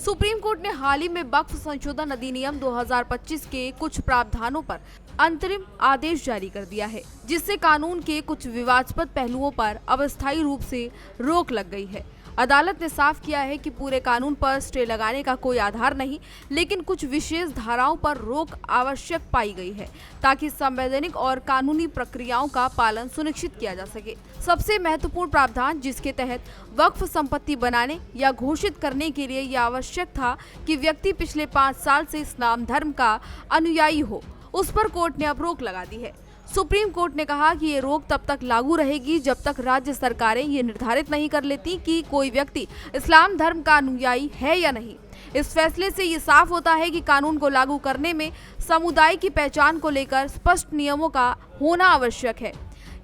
Supreme court ने हाल ही में वक्फ संशोधन अधिनियम 2025 के कुछ प्रावधानों पर अंतरिम आदेश जारी कर दिया है, जिससे कानून के कुछ विवादास्पद पहलुओं पर अस्थायी रूप से रोक लग गई है। अदालत ने साफ किया है कि पूरे कानून पर स्टे लगाने का कोई आधार नहीं, लेकिन कुछ विशेष धाराओं पर रोक आवश्यक पाई गई है ताकि संवैधानिक और कानूनी प्रक्रियाओं का पालन सुनिश्चित किया जा सके। सबसे महत्वपूर्ण प्रावधान जिसके तहत वक्फ संपत्ति बनाने या घोषित करने के लिए यह आवश्यक था कि व्यक्ति पिछले 5 साल से इस्लाम धर्म का अनुयायी हो, उस पर कोर्ट ने अब रोक लगा दी है। सुप्रीम कोर्ट ने कहा कि ये रोक तब तक लागू रहेगी जब तक राज्य सरकारें ये निर्धारित नहीं कर लेती कि कोई व्यक्ति इस्लाम धर्म का अनुयायी है या नहीं। इस फैसले से ये साफ होता है कि कानून को लागू करने में समुदाय की पहचान को लेकर स्पष्ट नियमों का होना आवश्यक है।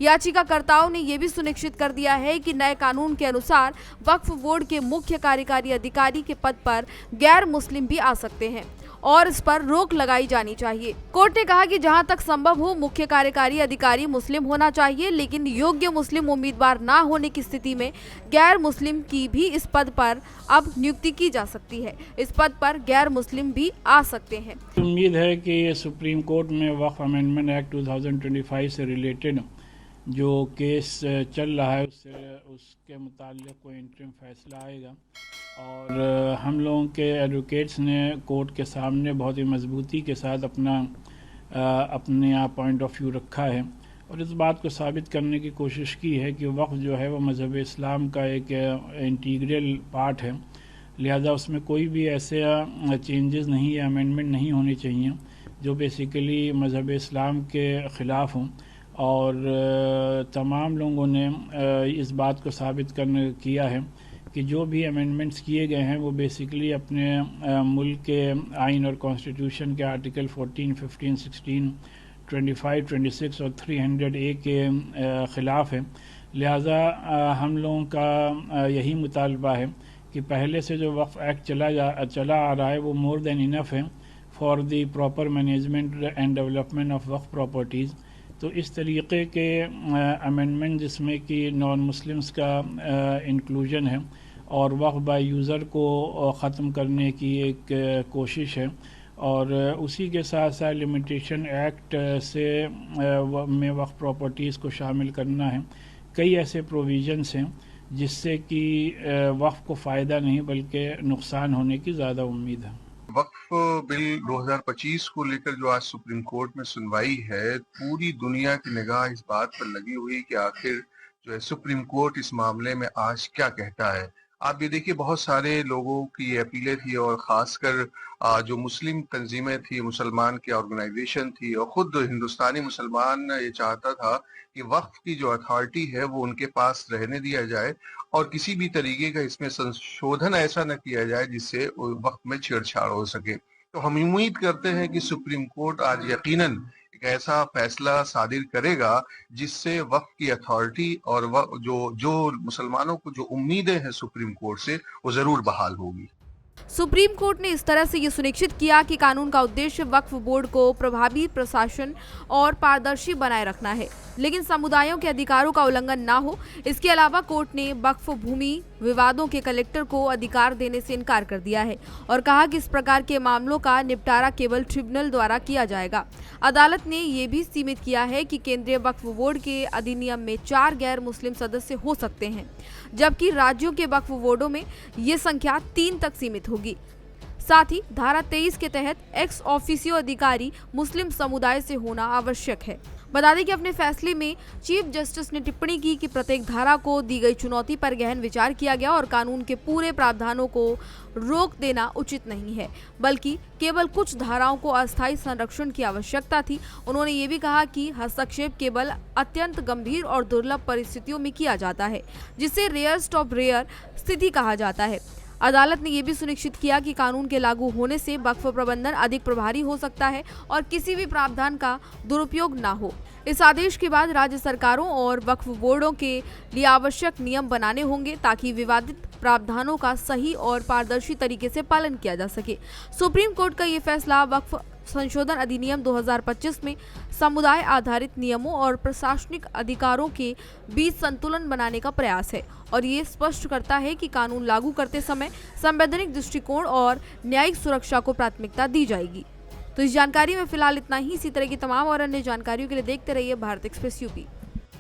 याचिकाकर्ताओं ने यह भी सुनिश्चित कर दिया है कि नए कानून के अनुसार वक्फ बोर्ड के मुख्य कार्यकारी अधिकारी के पद पर गैर मुस्लिम भी आ सकते हैं और इस पर रोक लगाई जानी चाहिए। कोर्ट ने कहा कि जहां तक संभव हो मुख्य कार्यकारी अधिकारी मुस्लिम होना चाहिए, लेकिन योग्य मुस्लिम उम्मीदवार न होने की स्थिति में गैर मुस्लिम की भी इस पद पर अब नियुक्ति की जा सकती है। इस पद पर गैर मुस्लिम भी आ सकते हैं। उम्मीद है कि सुप्रीम कोर्ट में वक्फ अमेंडमेंट एक्ट 2025 से रिलेटेड जो केस चल रहा है उसके मुताल्लिक कोई इंटरिम फैसला आएगा और हम लोगों के एडवोकेट्स ने कोर्ट के सामने बहुत ही मजबूती के साथ अपने यहाँ पॉइंट ऑफ व्यू रखा है और इस बात को साबित करने की कोशिश की है कि वक्फ जो है वो मज़हब इस्लाम का एक इंटीग्रल पार्ट है, लिहाजा उसमें कोई भी ऐसे चेंजेस नहीं या अमेंडमेंट नहीं होने चाहिए जो बेसिकली मज़हब इस्लाम के ख़िलाफ़ हों। और तमाम लोगों ने इस बात को साबित करने किया है कि जो भी अमेंडमेंट्स किए गए हैं वो बेसिकली अपने मुल्क के आइन और कॉन्स्टिट्यूशन के आर्टिकल 14, 15, 16, 25, 26 और 300A के ख़िलाफ़ है। लिहाजा हम लोगों का यही मुतालबा है कि पहले से जो वक्फ एक्ट चला आ रहा है वो मोर देन इनफ है for the proper management and development of Waqf properties. तो इस तरीके के अमेंडमेंट जिसमें कि नॉन मुस्लिम्स का इंक्लूजन है और वक्फ बाय यूज़र को ख़त्म करने की एक कोशिश है और उसी के साथ साथ लिमिटेशन एक्ट से में वक्फ प्रॉपर्टीज़ को शामिल करना है। कई ऐसे प्रोविज़न्स हैं जिससे कि वक्फ को फ़ायदा नहीं बल्कि नुकसान होने की ज़्यादा उम्मीद है। वक्फ बिल 2025 को लेकर जो आज सुप्रीम कोर्ट में सुनवाई है, पूरी दुनिया की निगाह इस बात पर लगी हुई कि आखिर जो है सुप्रीम कोर्ट इस मामले में आज क्या कहता है। आप ये देखिए, बहुत सारे लोगों की अपीलें थी और खासकर जो मुस्लिम तंजीमें थी, मुसलमान की ऑर्गेनाइजेशन थी और खुद हिंदुस्तानी मुसलमान ये चाहता था कि वक्फ की जो अथॉरिटी है वो उनके पास रहने दिया जाए और किसी भी तरीके का इसमें संशोधन ऐसा न किया जाए जिससे वक्फ में छेड़छाड़ हो सके। तो हम उम्मीद करते हैं कि सुप्रीम कोर्ट आज यकीनन एक ऐसा फैसला सादिर करेगा जिससे वक्फ की अथॉरिटी और जो मुसलमानों को जो उम्मीदें हैं सुप्रीम कोर्ट से वो जरूर बहाल होगी। सुप्रीम कोर्ट ने इस तरह से ये सुनिश्चित किया कि कानून का उद्देश्य वक्फ बोर्ड को प्रभावी प्रशासन और पारदर्शी बनाए रखना है, लेकिन समुदायों के अधिकारों का उल्लंघन ना हो। इसके अलावा कोर्ट ने वक्फ भूमि विवादों के कलेक्टर को अधिकार देने से इनकार कर दिया है और कहा कि इस प्रकार के मामलों का निपटारा केवल ट्रिब्यूनल द्वारा किया जाएगा। अदालत ने ये भी सीमित किया है कि केंद्रीय वक्फ बोर्ड के अधिनियम में 4 गैर मुस्लिम सदस्य हो सकते हैं, जबकि राज्यों के वक्फ बोर्डों में ये संख्या 3 तक सीमित होगी। साथ ही धारा 23 के तहत एक्स ऑफिसियो अधिकारी मुस्लिम समुदाय से होना आवश्यक है। बता दें कि अपने फैसले में चीफ जस्टिस ने टिप्पणी की कि प्रत्येक धारा को दी गई चुनौती पर गहन विचार किया गया और कानून के पूरे प्रावधानों को रोक देना उचित नहीं है, बल्कि केवल कुछ धाराओं को अस्थायी संरक्षण की आवश्यकता थी। उन्होंने ये भी कहा कि हस्तक्षेप केवल अत्यंत गंभीर और दुर्लभ परिस्थितियों में किया जाता है, जिसे रेयरस्ट ऑफ रेयर स्थिति कहा जाता है। अदालत ने यह भी सुनिश्चित किया कि कानून के लागू होने से वक्फ प्रबंधन अधिक प्रभावी हो सकता है और किसी भी प्रावधान का दुरुपयोग न हो। इस आदेश के बाद राज्य सरकारों और वक्फ बोर्डों के लिए आवश्यक नियम बनाने होंगे ताकि विवादित प्रावधानों का सही और पारदर्शी तरीके से पालन किया जा सके। सुप्रीम कोर्ट का ये फैसला वक्फ संशोधन अधिनियम 2025 में समुदाय आधारित नियमों और प्रशासनिक अधिकारों के बीच संतुलन बनाने का प्रयास है और ये स्पष्ट करता है कि कानून लागू करते समय संवैधानिक दृष्टिकोण और न्यायिक सुरक्षा को प्राथमिकता दी जाएगी। तो इस जानकारी में फिलहाल इतना ही। इसी तरह की तमाम और अन्य जानकारियों के लिए देखते रहिए भारत एक्सप्रेस यूपी।